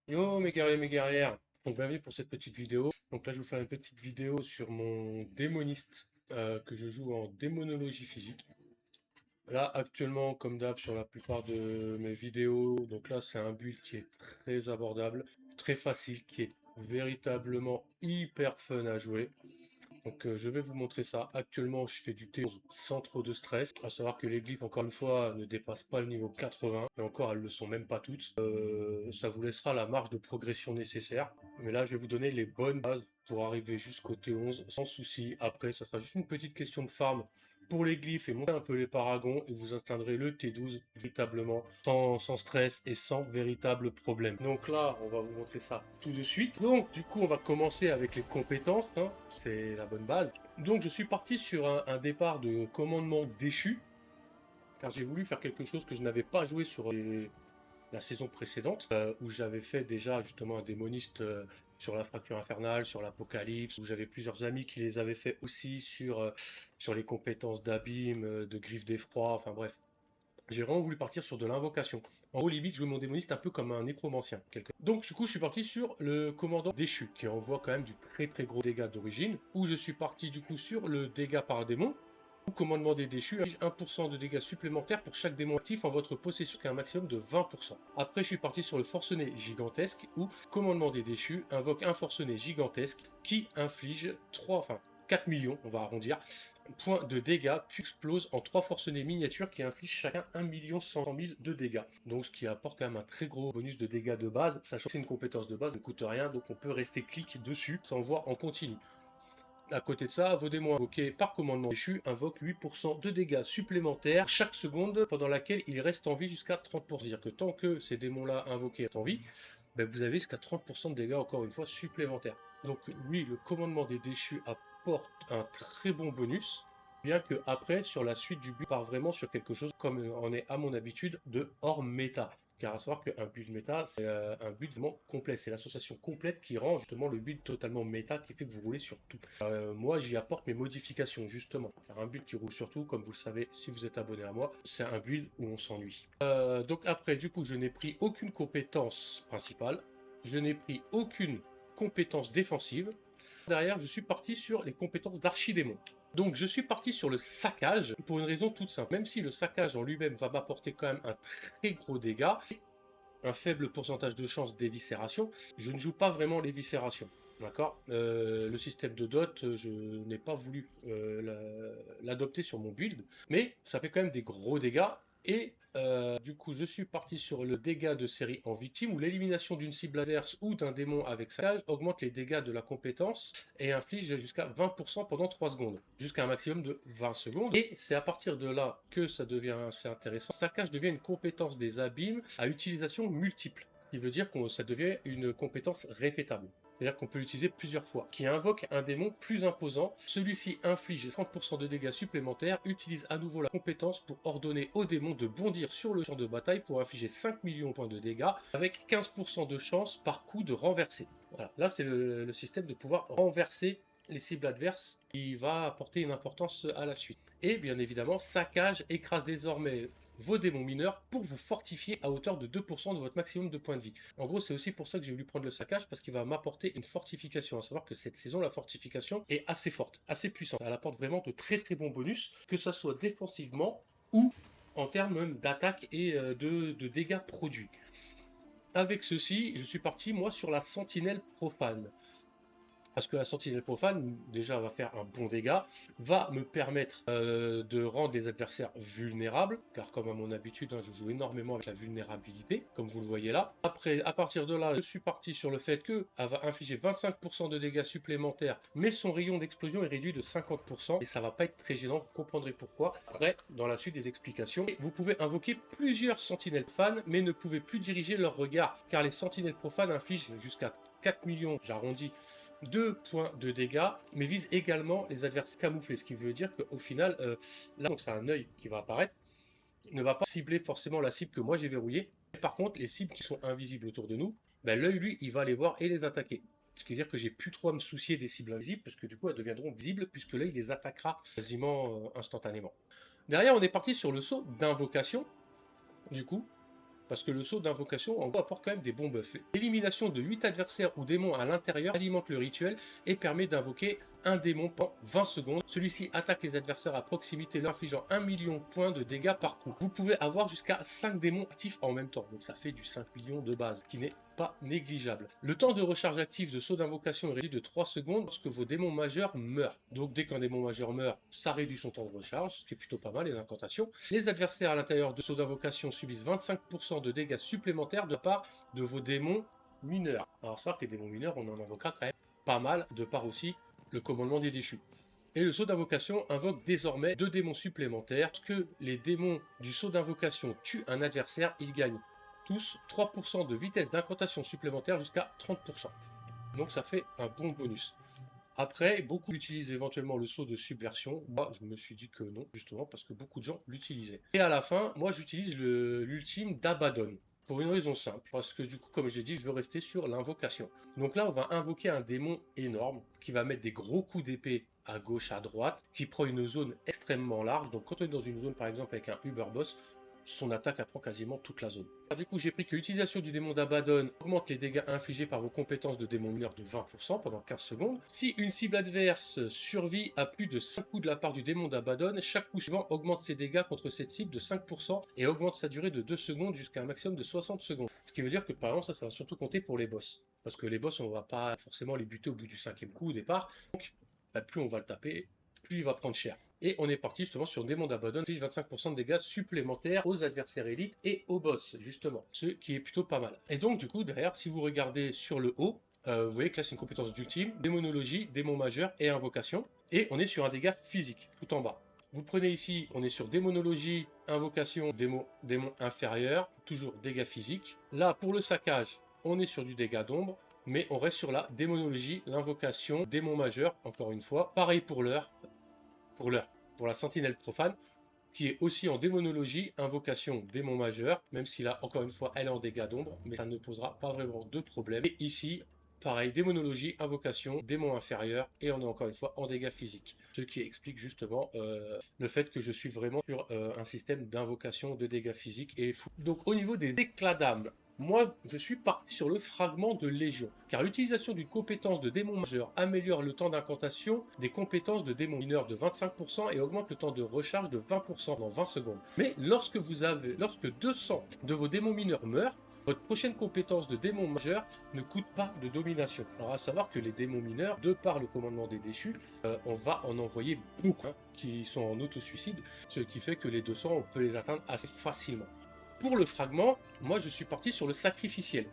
Yo mes guerriers, mes guerrières, donc bienvenue pour cette petite vidéo. Donc là je vais vous faire une petite vidéo sur mon démoniste que je joue en démonologie physique. Là actuellement comme d'hab sur la plupart de mes vidéos, donc là c'est un build qui est très abordable, très facile, qui est véritablement hyper fun à jouer. Donc je vais vous montrer ça. Actuellement je fais du T11 sans trop de stress. À savoir que les glyphes encore une fois ne dépassent pas le niveau 80. Et encore elles ne le sont même pas toutes. Ça vous laissera la marge de progression nécessaire. Mais là je vais vous donner les bonnes bases pour arriver jusqu'au T11 sans souci. Après ça sera juste une petite question de farm pour les glyphes et monter un peu les paragons et vous atteindrez le T12 véritablement sans stress et sans véritable problème. Donc là, on va vous montrer ça tout de suite. Donc du coup, on va commencer avec les compétences, hein. C'est la bonne base. Donc je suis parti sur un départ de commandement déchu, car j'ai voulu faire quelque chose que je n'avais pas joué sur la saison précédente, où j'avais fait déjà justement un démoniste sur la fracture infernale, sur l'apocalypse, où j'avais plusieurs amis qui les avaient fait aussi sur les compétences d'abîme, de griffe d'effroi, enfin bref. J'ai vraiment voulu partir sur de l'invocation. En haut, limite, je jouais mon démoniste un peu comme un nécromancien. Donc, du coup, je suis parti sur le commandant déchu, qui envoie quand même du très très gros dégâts d'origine. Où je suis parti du coup sur le dégât par démon. Où commandement des déchus affiche 1% de dégâts supplémentaires pour chaque démon actif en votre possession, qui a un maximum de 20%. Après, je suis parti sur le forcené gigantesque, où commandement des déchus invoque un forcené gigantesque qui inflige 4 millions, on va arrondir, points de dégâts, puis explose en 3 forcenés miniatures qui infligent chacun 1 100 000 de dégâts. Donc ce qui apporte quand même un très gros bonus de dégâts de base, sachant que c'est une compétence de base, ça ne coûte rien, donc on peut rester clic dessus sans voir en continu. À côté de ça, vos démons invoqués par commandement déchu invoquent 8% de dégâts supplémentaires chaque seconde pendant laquelle ils restent en vie jusqu'à 30%. C'est-à-dire que tant que ces démons-là invoqués restent en vie, ben vous avez jusqu'à 30% de dégâts encore une fois supplémentaires. Donc oui, le commandement des déchus apporte un très bon bonus, bien que après, sur la suite du build, part vraiment sur quelque chose, comme on est à mon habitude, de hors méta. Car à savoir qu'un build méta, c'est un build vraiment complet. C'est l'association complète qui rend justement le build totalement méta, qui fait que vous roulez sur tout. Moi, j'y apporte mes modifications, justement. Car un build qui roule sur tout, comme vous le savez, si vous êtes abonné à moi, c'est un build où on s'ennuie. Donc après, du coup, je n'ai pris aucune compétence principale. Je n'ai pris aucune compétence défensive. Derrière, je suis parti sur les compétences d'archidémon. Donc je suis parti sur le saccage pour une raison toute simple. Même si le saccage en lui-même va m'apporter quand même un très gros dégât, un faible pourcentage de chance d'éviscération, je ne joue pas vraiment l'éviscération. D'accord. Le système de dot, je n'ai pas voulu l'adopter sur mon build, mais ça fait quand même des gros dégâts. Et du coup, je suis parti sur le dégât de série en victime, où l'élimination d'une cible adverse ou d'un démon avec saccage augmente les dégâts de la compétence et inflige jusqu'à 20% pendant 3 secondes, jusqu'à un maximum de 20 secondes. Et c'est à partir de là que ça devient assez intéressant. Saccage devient une compétence des abîmes à utilisation multiple, ce qui veut dire que ça devient une compétence répétable. C'est-à-dire qu'on peut l'utiliser plusieurs fois, qui invoque un démon plus imposant. Celui-ci inflige 30% de dégâts supplémentaires, utilise à nouveau la compétence pour ordonner au démon de bondir sur le champ de bataille pour infliger 5 millions de points de dégâts, avec 15% de chance par coup de renverser. Voilà, là c'est le système de pouvoir renverser les cibles adverses qui va apporter une importance à la suite. Et bien évidemment, saccage écrase désormais vos démons mineurs pour vous fortifier à hauteur de 2% de votre maximum de points de vie. En gros, c'est aussi pour ça que j'ai voulu prendre le saccage, parce qu'il va m'apporter une fortification. À savoir que cette saison, la fortification est assez forte, assez puissante. Elle apporte vraiment de très très bons bonus, que ça soit défensivement ou en termes même d'attaque et de dégâts produits. Avec ceci, je suis parti moi sur la sentinelle profane. Parce que la sentinelle profane, déjà, va faire un bon dégât, va me permettre de rendre les adversaires vulnérables, car comme à mon habitude, hein, je joue énormément avec la vulnérabilité, comme vous le voyez là. Après, à partir de là, je suis parti sur le fait qu'elle va infliger 25% de dégâts supplémentaires, mais son rayon d'explosion est réduit de 50%, et ça va pas être très gênant, vous comprendrez pourquoi, après, dans la suite des explications. Et vous pouvez invoquer plusieurs sentinelles profanes, mais ne pouvez plus diriger leur regard, car les sentinelles profanes infligent jusqu'à 4 millions, j'arrondis, 2 points de dégâts, mais vise également les adversaires camouflés, ce qui veut dire qu'au final, là, donc c'est un œil qui va apparaître, ne va pas cibler forcément la cible que moi j'ai verrouillée. Par contre, les cibles qui sont invisibles autour de nous, ben, l'œil, lui, il va les voir et les attaquer. Ce qui veut dire que j'ai plus trop à me soucier des cibles invisibles, parce que du coup, elles deviendront visibles, puisque l'œil les attaquera quasiment instantanément. Derrière, on est parti sur le saut d'invocation, du coup, parce que le sceau d'invocation en gros apporte quand même des bons buffs. L'élimination de 8 adversaires ou démons à l'intérieur alimente le rituel et permet d'invoquer un démon pendant 20 secondes. Celui-ci attaque les adversaires à proximité, leur infligeant 1 million de points de dégâts par coup. Vous pouvez avoir jusqu'à 5 démons actifs en même temps, donc ça fait du 5 millions de base, qui n'est pas négligeable. Le temps de recharge actif de saut d'invocation est réduit de 3 secondes lorsque vos démons majeurs meurent. Donc dès qu'un démon majeur meurt, ça réduit son temps de recharge, ce qui est plutôt pas mal, les incantations. Les adversaires à l'intérieur de saut d'invocation subissent 25% de dégâts supplémentaires de part de vos démons mineurs. Alors ça, que les démons mineurs, on en invoquera quand même pas mal, de part aussi le commandement des déchus. Et le sceau d'invocation invoque désormais 2 démons supplémentaires. Lorsque les démons du sceau d'invocation tuent un adversaire, ils gagnent tous 3% de vitesse d'incantation supplémentaire jusqu'à 30%. Donc ça fait un bon bonus. Après, beaucoup utilisent éventuellement le sceau de subversion. Moi, je me suis dit que non, justement, parce que beaucoup de gens l'utilisaient. Et à la fin, moi, j'utilise l'ultime d'Abaddon. Pour une raison simple, parce que du coup, comme j'ai dit, je veux rester sur l'invocation. Donc là, on va invoquer un démon énorme, qui va mettre des gros coups d'épée à gauche, à droite, qui prend une zone extrêmement large. Donc quand on est dans une zone, par exemple, avec un Uber Boss, son attaque apprend quasiment toute la zone. Du coup, j'ai pris que l'utilisation du démon d'Abaddon augmente les dégâts infligés par vos compétences de démon mineur de 20% pendant 15 secondes. Si une cible adverse survit à plus de 5 coups de la part du démon d'Abaddon, chaque coup suivant augmente ses dégâts contre cette cible de 5% et augmente sa durée de 2 secondes jusqu'à un maximum de 60 secondes. Ce qui veut dire que par exemple, ça va surtout compter pour les boss. Parce que les boss, on ne va pas forcément les buter au bout du 5e coup au départ. Donc, plus on va le taper, plus il va prendre cher. Et on est parti justement sur Démon d'Abaddon, qui 25% de dégâts supplémentaires aux adversaires élites et aux boss, justement. Ce qui est plutôt pas mal. Et donc, du coup, derrière, si vous regardez sur le haut, vous voyez que là, c'est une compétence d'ultime, démonologie, démon majeur et invocation. Et on est sur un dégât physique, tout en bas. Vous prenez ici, on est sur démonologie, invocation, démon inférieur, toujours dégâts physiques. Là, pour le saccage, on est sur du dégât d'ombre, mais on reste sur la démonologie, l'invocation, démon majeur, encore une fois. Pareil pour la sentinelle profane, qui est aussi en démonologie, invocation, démon majeur, même si là, encore une fois, elle est en dégâts d'ombre, mais ça ne posera pas vraiment de problème. Et ici, pareil, démonologie, invocation, démon inférieur, et on est encore une fois en dégâts physiques. Ce qui explique justement le fait que je suis vraiment sur un système d'invocation de dégâts physiques et fou. Donc au niveau des éclats d'âme, moi, je suis parti sur le fragment de Légion, car l'utilisation d'une compétence de démon majeur améliore le temps d'incantation des compétences de démon mineur de 25% et augmente le temps de recharge de 20% dans 20 secondes. Mais lorsque 200 de vos démons mineurs meurent, votre prochaine compétence de démon majeur ne coûte pas de domination. Alors à savoir que les démons mineurs, de par le commandement des déchus, on va en envoyer beaucoup qui sont en auto-suicide, ce qui fait que les 200, on peut les atteindre assez facilement. Pour le fragment, moi je suis parti sur le sacrificiel.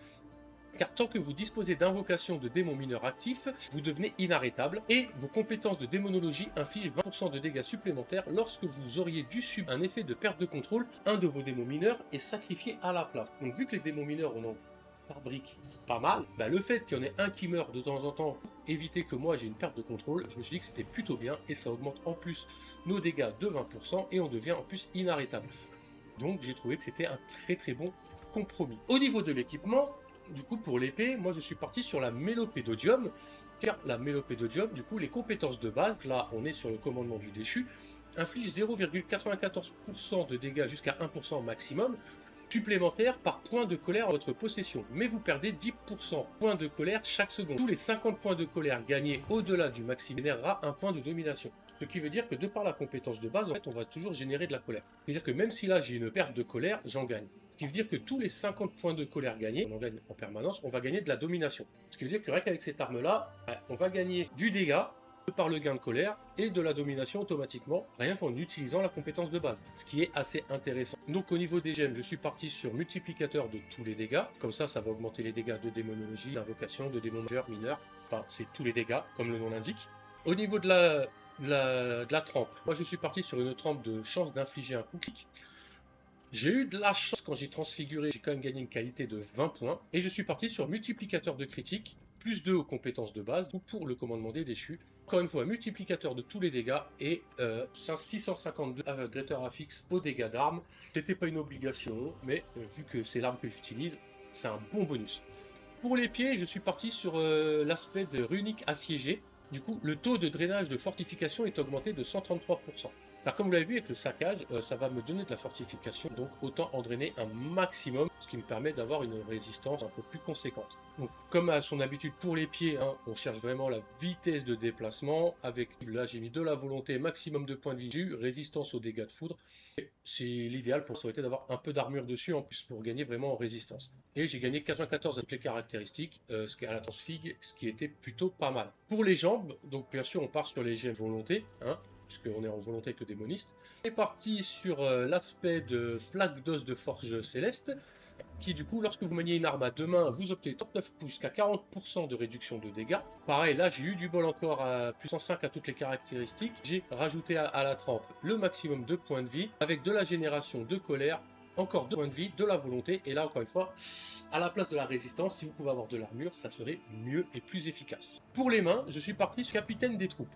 Car tant que vous disposez d'invocations de démons mineurs actifs, vous devenez inarrêtable et vos compétences de démonologie infligent 20% de dégâts supplémentaires lorsque vous auriez dû subir un effet de perte de contrôle, un de vos démons mineurs est sacrifié à la place. Donc vu que les démons mineurs on en fabrique pas mal, le fait qu'il y en ait un qui meurt de temps en temps, éviter que moi j'ai une perte de contrôle, je me suis dit que c'était plutôt bien et ça augmente en plus nos dégâts de 20% et on devient en plus inarrêtable. Donc j'ai trouvé que c'était un très très bon compromis. Au niveau de l'équipement, du coup pour l'épée, moi je suis parti sur la mélopédodium, car la mélopédodium, du coup les compétences de base, là on est sur le commandement du déchu, inflige 0,94% de dégâts jusqu'à 1% maximum, supplémentaire par point de colère à votre possession, mais vous perdez 10% points de colère chaque seconde. Tous les 50 points de colère gagnés au-delà du maximum générera un point de domination. Ce qui veut dire que de par la compétence de base, en fait, on va toujours générer de la colère. C'est-à-dire que même si là j'ai une perte de colère, j'en gagne. Ce qui veut dire que tous les 50 points de colère gagnés, on en gagne en permanence, on va gagner de la domination. Ce qui veut dire que rien qu'avec cette arme-là, on va gagner du dégât par le gain de colère et de la domination automatiquement, rien qu'en utilisant la compétence de base, ce qui est assez intéressant. Donc au niveau des gemmes, je suis parti sur multiplicateur de tous les dégâts, comme ça va augmenter les dégâts de démonologie, d'invocation, de démon majeur, mineur, enfin c'est tous les dégâts, comme le nom l'indique. Au niveau de la trempe, moi je suis parti sur une trempe de chance d'infliger un coup clic. J'ai eu de la chance quand j'ai transfiguré, j'ai quand même gagné une qualité de 20 points, et je suis parti sur multiplicateur de critique, plus 2 aux compétences de base, ou pour le commandement des déchus. Encore une fois, multiplicateur de tous les dégâts et 652 Greater Affix aux dégâts d'armes. C'était pas une obligation, mais vu que c'est l'arme que j'utilise, c'est un bon bonus. Pour les pieds, je suis parti sur l'aspect de runique assiégé. Du coup, le taux de drainage de fortification est augmenté de 133%. Alors comme vous l'avez vu avec le saccage, ça va me donner de la fortification, donc autant en drainer un maximum, ce qui me permet d'avoir une résistance un peu plus conséquente. Donc comme à son habitude pour les pieds, hein, on cherche vraiment la vitesse de déplacement, avec là j'ai mis de la volonté, maximum de points de vie, j'ai eu résistance aux dégâts de foudre. C'est l'idéal pour souhaiter d'avoir un peu d'armure dessus en plus pour gagner vraiment en résistance. Et j'ai gagné 94 avec les caractéristiques, ce qui est à la transfig, ce qui était plutôt pas mal. Pour les jambes, donc bien sûr on part sur les gemmes volonté, hein, puisqu'on est en volonté avec le démoniste. On est parti sur l'aspect de plaque d'os de forge céleste, qui du coup, lorsque vous maniez une arme à deux mains, vous obtenez 39 pouces jusqu'à 40% de réduction de dégâts. Pareil, là j'ai eu du bol encore à puissance 5 à toutes les caractéristiques. J'ai rajouté à la trempe le maximum de points de vie, avec de la génération de colère, encore 2 points de vie, de la volonté, et là encore une fois, à la place de la résistance, si vous pouvez avoir de l'armure, ça serait mieux et plus efficace. Pour les mains, je suis parti sur capitaine des troupes.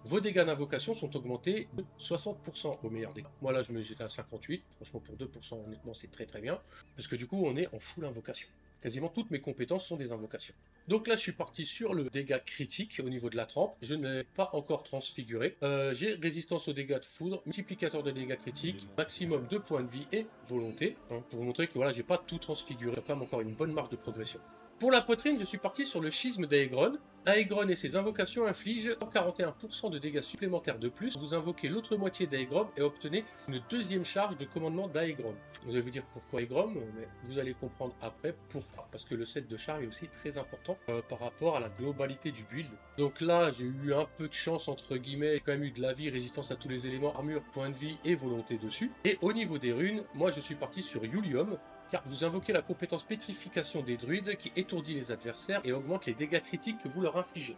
Vos dégâts d'invocation sont augmentés de 60% au meilleur dégâts. Moi là j'étais à 58, franchement pour 2% honnêtement c'est très très bien, parce que du coup on est en full invocation. Quasiment toutes mes compétences sont des invocations. Donc là je suis parti sur le dégât critique au niveau de la trempe, je ne l'ai pas encore transfiguré. J'ai résistance aux dégâts de foudre, multiplicateur de dégâts critiques, maximum de points de vie et volonté, hein, pour vous montrer que voilà j'ai pas tout transfiguré, il y a quand même encore une bonne marge de progression. Pour la poitrine, je suis parti sur le schisme d'Aegron. Aegron et ses invocations infligent 41% de dégâts supplémentaires de plus. Vous invoquez l'autre moitié d'Aegron et obtenez une deuxième charge de commandement d'Aegron. Vous allez vous dire pourquoi Aegron, mais vous allez comprendre après pourquoi. Parce que le set de charge est aussi très important par rapport à la globalité du build. Donc là, j'ai eu un peu de chance entre guillemets. J'ai quand même eu de la vie, résistance à tous les éléments, armure, point de vie et volonté dessus. Et au niveau des runes, moi je suis parti sur Yulium, car vous invoquez la compétence pétrification des druides qui étourdit les adversaires et augmente les dégâts critiques que vous leur infligez.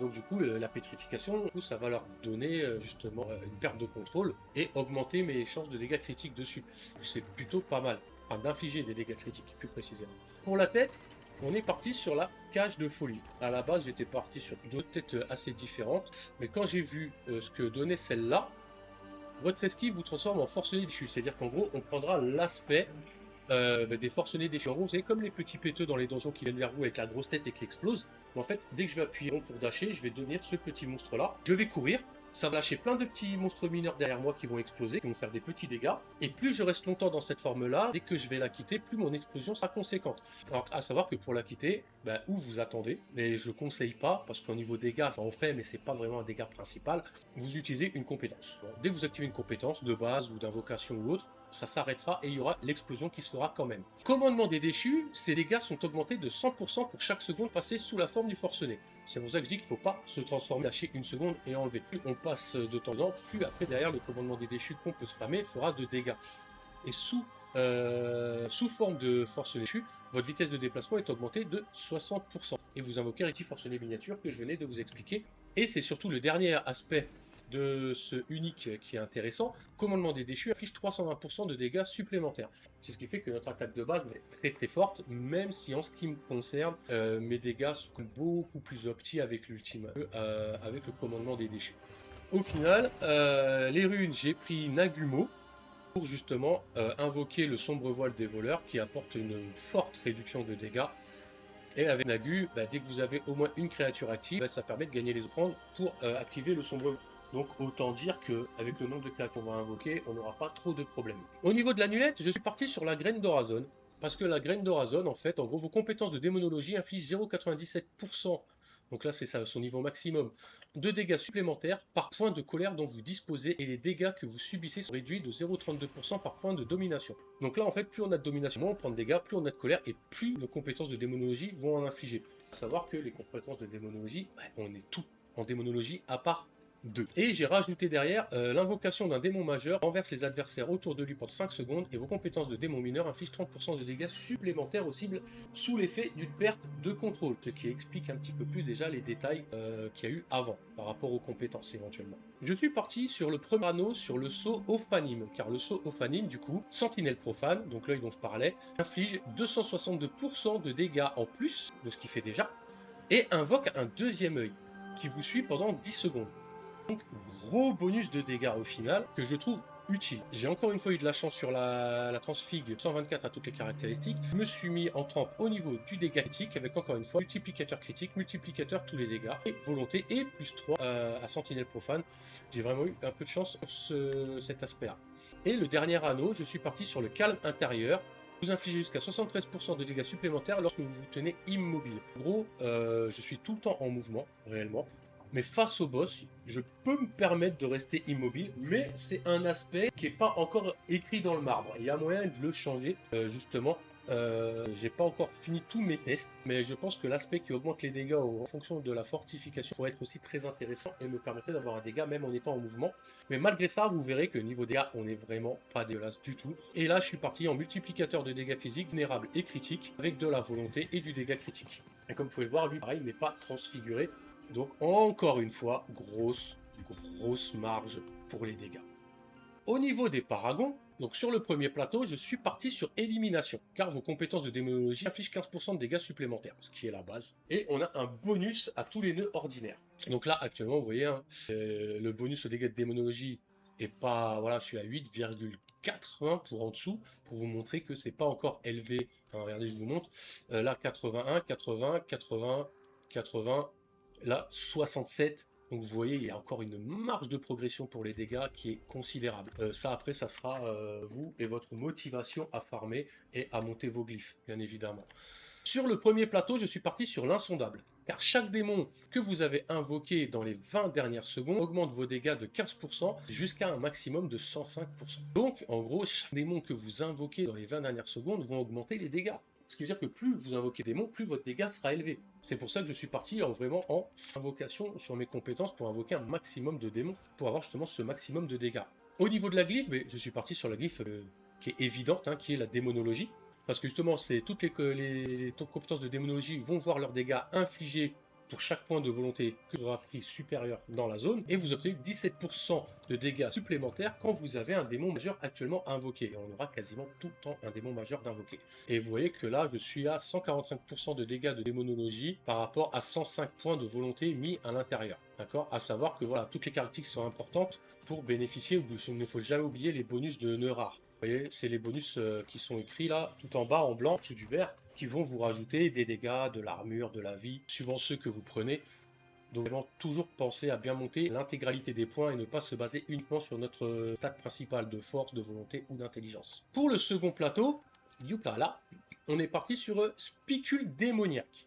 Donc du coup, la pétrification, du coup, ça va leur donner justement une perte de contrôle et augmenter mes chances de dégâts critiques dessus. C'est plutôt pas mal, enfin d'infliger des dégâts critiques plus précisément. Pour la tête, on est parti sur la cage de folie. À la base, j'étais parti sur d'autres têtes assez différentes, mais quand j'ai vu ce que donnait celle-là, votre esquive vous transforme en forcené déchu. C'est-à-dire qu'en gros, on prendra l'aspect des forcenés déchus. En gros, vous savez, comme les petits péteux dans les donjons qui viennent vers vous avec la grosse tête et qui explosent. En fait, dès que je vais appuyer rond pour dasher, je vais devenir ce petit monstre-là. Je vais courir, ça va lâcher plein de petits monstres mineurs derrière moi qui vont exploser, qui vont faire des petits dégâts. Et plus je reste longtemps dans cette forme-là, dès que je vais la quitter, plus mon explosion sera conséquente. Alors, à savoir que pour la quitter, où vous attendez, mais je conseille pas, parce qu'au niveau dégâts, ça en fait, mais c'est pas vraiment un dégât principal, vous utilisez une compétence. Bon, dès que vous activez une compétence de base ou d'invocation ou autre, ça s'arrêtera et il y aura l'explosion qui se fera quand même. Commandement des déchus, ces dégâts sont augmentés de 100% pour chaque seconde passée sous la forme du forcené. C'est pour ça que je dis qu'il ne faut pas se transformer, lâcher une seconde et enlever. Plus on passe de temps en temps, plus après derrière le commandement des déchus qu'on peut spammer fera de dégâts. Et sous forme de forcené déchu, votre vitesse de déplacement est augmentée de 60%. Et vous invoquez un petit forcené miniature que je venais de vous expliquer. Et c'est surtout le dernier aspect de ce unique qui est intéressant. Commandement des déchus affiche 320% de dégâts supplémentaires. C'est ce qui fait que notre attaque de base est très très forte, même si en ce qui me concerne, mes dégâts sont beaucoup plus optis avec l'ultime, avec le commandement des déchus. Au final, les runes, j'ai pris Nagumo pour justement invoquer le sombre voile des voleurs qui apporte une forte réduction de dégâts. Et avec Nagu, dès que vous avez au moins une créature active, ça permet de gagner les offrandes pour activer le sombre voile. Donc autant dire qu'avec le nombre de créatures qu'on va invoquer, on n'aura pas trop de problèmes. Au niveau de l'amulette, je suis parti sur la graine d'Horazon. Parce que la graine d'Horazon, en fait, en gros, vos compétences de démonologie infligent 0,97%. Donc là, c'est ça, son niveau maximum. De dégâts supplémentaires par point de colère dont vous disposez et les dégâts que vous subissez sont réduits de 0,32% par point de domination. Donc là, en fait, plus on a de domination, moins on prend de dégâts, plus on a de colère et plus nos compétences de démonologie vont en infliger. À savoir que les compétences de démonologie, on est tout en démonologie à part 2. Et j'ai rajouté derrière l'invocation d'un démon majeur renverse les adversaires autour de lui pendant 5 secondes et vos compétences de démon mineur infligent 30% de dégâts supplémentaires aux cibles sous l'effet d'une perte de contrôle, ce qui explique un petit peu plus déjà les détails qu'il y a eu avant par rapport aux compétences éventuellement. Je suis parti sur le premier anneau sur le sceau Ophanim, car le sceau Ophanim du coup, sentinelle profane, donc l'œil dont je parlais, inflige 262% de dégâts en plus de ce qu'il fait déjà et invoque un deuxième œil qui vous suit pendant 10 secondes. Donc gros bonus de dégâts au final que je trouve utile. J'ai encore une fois eu de la chance sur la transfig 124 à toutes les caractéristiques. Je me suis mis en trempe au niveau du dégât critique avec encore une fois multiplicateur critique, multiplicateur tous les dégâts et volonté et plus 3 à sentinelle profane. J'ai vraiment eu un peu de chance sur cet aspect là. Et le dernier anneau, je suis parti sur le calme intérieur Vous infligez jusqu'à 73% de dégâts supplémentaires lorsque vous vous tenez immobile. En gros, je suis tout le temps en mouvement, réellement. Mais face au boss, je peux me permettre de rester immobile, mais c'est un aspect qui n'est pas encore écrit dans le marbre. Il y a moyen de le changer, justement. J'ai pas encore fini tous mes tests, mais je pense que l'aspect qui augmente les dégâts en fonction de la fortification pourrait être aussi très intéressant et me permettrait d'avoir un dégât même en étant en mouvement. Mais malgré ça, vous verrez que niveau dégâts, on n'est vraiment pas dégueulasse du tout. Et là, je suis parti en multiplicateur de dégâts physiques, vulnérables et critiques, avec de la volonté et du dégât critique. Et comme vous pouvez le voir, lui, pareil, il n'est pas transfiguré. Donc encore une fois, grosse marge pour les dégâts. Au niveau des paragons, donc sur le premier plateau, je suis parti sur élimination, car vos compétences de démonologie infligent 15% de dégâts supplémentaires, ce qui est la base. Et on a un bonus à tous les nœuds ordinaires. Donc là, actuellement, vous voyez, hein, le bonus aux dégâts de démonologie est pas, voilà, je suis à 8,4 hein, pour en dessous, pour vous montrer que c'est pas encore élevé. Hein, regardez, je vous montre. Là, 81, 80, 80, 80, là, 67. Donc vous voyez, il y a encore une marge de progression pour les dégâts qui est considérable. Ça après, ça sera vous et votre motivation à farmer et à monter vos glyphes, bien évidemment. Sur le premier plateau, je suis parti sur l'insondable. Car chaque démon que vous avez invoqué dans les 20 dernières secondes augmente vos dégâts de 15% jusqu'à un maximum de 105%. Donc en gros, chaque démon que vous invoquez dans les 20 dernières secondes vont augmenter les dégâts. Ce qui veut dire que plus vous invoquez des démons, plus votre dégât sera élevé. C'est pour ça que je suis parti vraiment en invocation sur mes compétences pour invoquer un maximum de démons, pour avoir justement ce maximum de dégâts. Au niveau de la glyphe, je suis parti sur la glyphe qui est évidente, hein, qui est la démonologie. Parce que justement, c'est toutes les compétences de démonologie vont voir leurs dégâts infligés pour chaque point de volonté que vous aurez pris supérieur dans la zone, et vous obtenez 17% de dégâts supplémentaires quand vous avez un démon majeur actuellement invoqué. Et on aura quasiment tout le temps un démon majeur d'invoquer. Et vous voyez que là, je suis à 145% de dégâts de démonologie par rapport à 105 points de volonté mis à l'intérieur. D'accord? À savoir que voilà, toutes les caractéristiques sont importantes pour bénéficier, il ne faut jamais oublier les bonus de nœuds rares. Vous voyez, c'est les bonus qui sont écrits là, tout en bas, en blanc, en dessous du vert, qui vont vous rajouter des dégâts, de l'armure, de la vie, suivant ceux que vous prenez. Donc vraiment, toujours penser à bien monter l'intégralité des points et ne pas se baser uniquement sur notre stat principal de force, de volonté ou d'intelligence. Pour le second plateau, là, on est parti sur spicule démoniaque.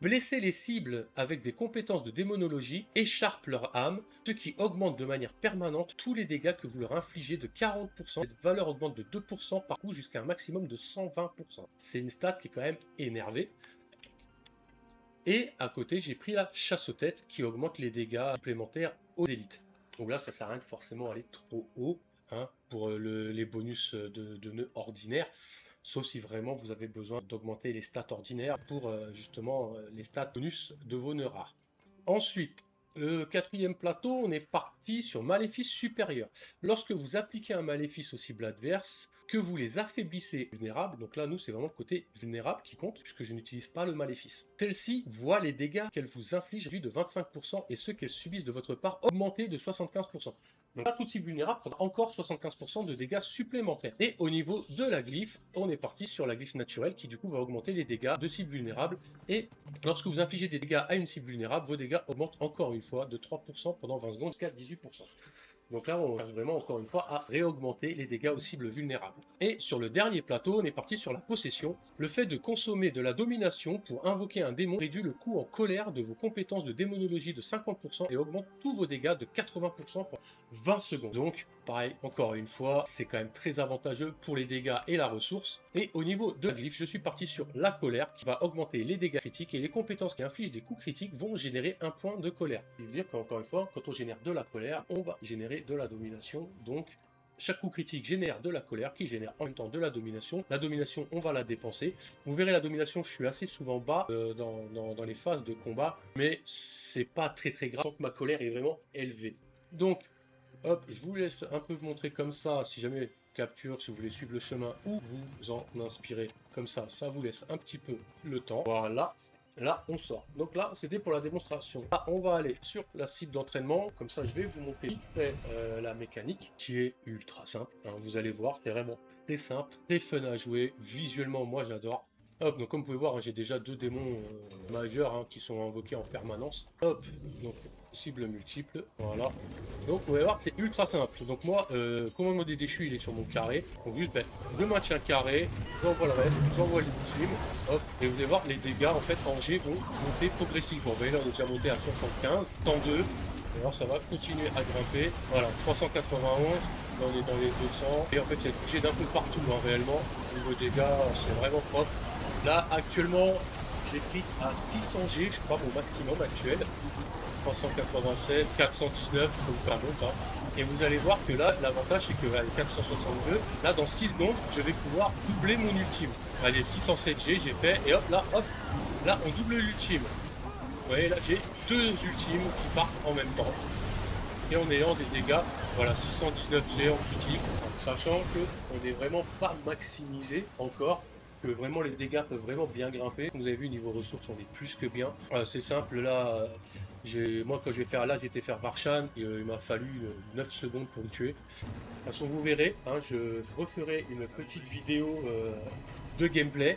Blesser les cibles avec des compétences de démonologie écharpe leur âme, ce qui augmente de manière permanente tous les dégâts que vous leur infligez de 40%. Cette valeur augmente de 2% par coup jusqu'à un maximum de 120%. C'est une stat qui est quand même énervée. Et à côté, j'ai pris la chasse aux têtes qui augmente les dégâts supplémentaires aux élites. Donc là, ça sert à rien de forcément aller trop haut hein, pour les bonus de nœuds ordinaires. Sauf si vraiment vous avez besoin d'augmenter les stats ordinaires pour justement les stats bonus de vos nœuds rares. Ensuite, le quatrième plateau, on est parti sur maléfice supérieur. Lorsque vous appliquez un maléfice aux cibles adverses, que vous les affaiblissez vulnérables, donc là nous c'est vraiment le côté vulnérable qui compte, puisque je n'utilise pas le maléfice. Celle-ci voit les dégâts qu'elle vous inflige réduits de 25% et ceux qu'elle subissent de votre part augmentés de 75%. Donc là, toute cible vulnérable prendra encore 75% de dégâts supplémentaires. Et au niveau de la glyphe, on est parti sur la glyphe naturelle qui du coup va augmenter les dégâts de cibles vulnérables. Et lorsque vous infligez des dégâts à une cible vulnérable, vos dégâts augmentent encore une fois de 3% pendant 20 secondes jusqu'à 18%. Donc là, on cherche vraiment encore une fois à réaugmenter les dégâts aux cibles vulnérables. Et sur le dernier plateau, on est parti sur la possession. Le fait de consommer de la domination pour invoquer un démon réduit le coût en colère de vos compétences de démonologie de 50% et augmente tous vos dégâts de 80% pour 20 secondes. Donc, pareil, encore une fois, c'est quand même très avantageux pour les dégâts et la ressource. Et au niveau de la glyphe, je suis parti sur la colère qui va augmenter les dégâts critiques et les compétences qui infligent des coups critiques vont générer un point de colère. Ce qui veut dire qu'encore une fois, quand on génère de la colère, on va générer de la domination. Donc, chaque coup critique génère de la colère qui génère en même temps de la domination. La domination, on va la dépenser. Vous verrez la domination, je suis assez souvent bas dans les phases de combat, mais c'est pas très grave tant que ma colère est vraiment élevée. Donc, hop, je vous laisse un peu vous montrer comme ça, si jamais capture, si vous voulez suivre le chemin ou vous en inspirez comme ça vous laisse un petit peu le temps. Voilà. Là, on sort. Donc là, c'était pour la démonstration. Là, on va aller sur la cible d'entraînement. Comme ça, je vais vous montrer vite fait la mécanique qui est ultra simple. Hein, vous allez voir, c'est vraiment très simple, très fun à jouer. Visuellement, moi, j'adore. Hop, donc comme vous pouvez voir, hein, j'ai déjà 2 démons majeurs hein, qui sont invoqués en permanence. Hop, donc cible multiple, voilà. Donc vous pouvez voir, c'est ultra simple. Donc moi, commandement des déchus, il est sur mon carré. Donc juste, ben, je maintiens carré, j'envoie le reste, j'envoie l'ultime, hop, et vous allez voir, les dégâts en fait en G vont monter progressivement. Vous voyez là, on est déjà monté à 75, 102. Alors ça va continuer à grimper. Voilà, 391, on est dans les 200. Et en fait, il y a des G d'un peu partout, hein, réellement. Au niveau dégâts, c'est vraiment propre. Là, actuellement, j'ai pris à 600 G, je crois, mon maximum actuel. 387, 419, donc ça monte. Hein. Et vous allez voir que là, l'avantage, c'est que avec 462, là, dans 6 secondes, je vais pouvoir doubler mon ultime. Allez, 607 G, j'ai fait, et hop, là, on double l'ultime. Vous voyez, là, j'ai 2 ultimes qui partent en même temps. Et en ayant des dégâts, voilà, 619 G en critique, sachant qu'on n'est vraiment pas maximisé encore, que vraiment les dégâts peuvent vraiment bien grimper. Vous avez vu, niveau ressources, on est plus que bien. C'est simple, là, moi quand je vais faire là, j'étais faire Varshan, et, il m'a fallu 9 secondes pour le tuer. De toute façon, vous verrez, hein, je referai une petite vidéo de gameplay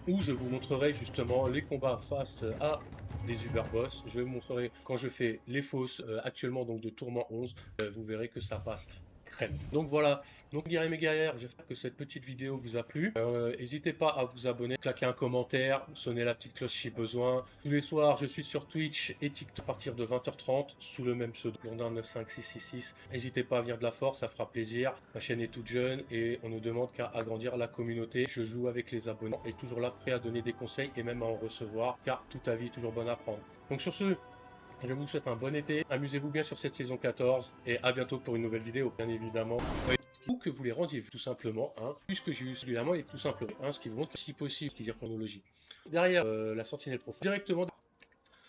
où je vous montrerai justement les combats face à des Uber Boss. Je vous montrerai quand je fais les fausses, actuellement donc de Tourment 11, vous verrez que ça passe crème. Donc voilà, donc guerriers mes guerrières, j'espère que cette petite vidéo vous a plu. N'hésitez pas à vous abonner, claquer un commentaire, sonner la petite cloche si besoin. Tous les soirs, je suis sur Twitch et TikTok à partir de 20h30 sous le même pseudo, Blondin95666. N'hésitez pas à venir de la force, ça fera plaisir. Ma chaîne est toute jeune et on ne demande qu'à agrandir la communauté. Je joue avec les abonnés et toujours là prêt à donner des conseils et même à en recevoir, car toute avis est toujours bonne à prendre. Donc sur ce, je vous souhaite un bon été, amusez-vous bien sur cette saison 14 et à bientôt pour une nouvelle vidéo, bien évidemment. Ou que vous les rendiez tout simplement, hein, puisque j'ai eu régulièrement et tout simplement, hein, ce qui vous montre si possible, c'est-à-dire chronologie. Derrière la sentinelle profonde, directement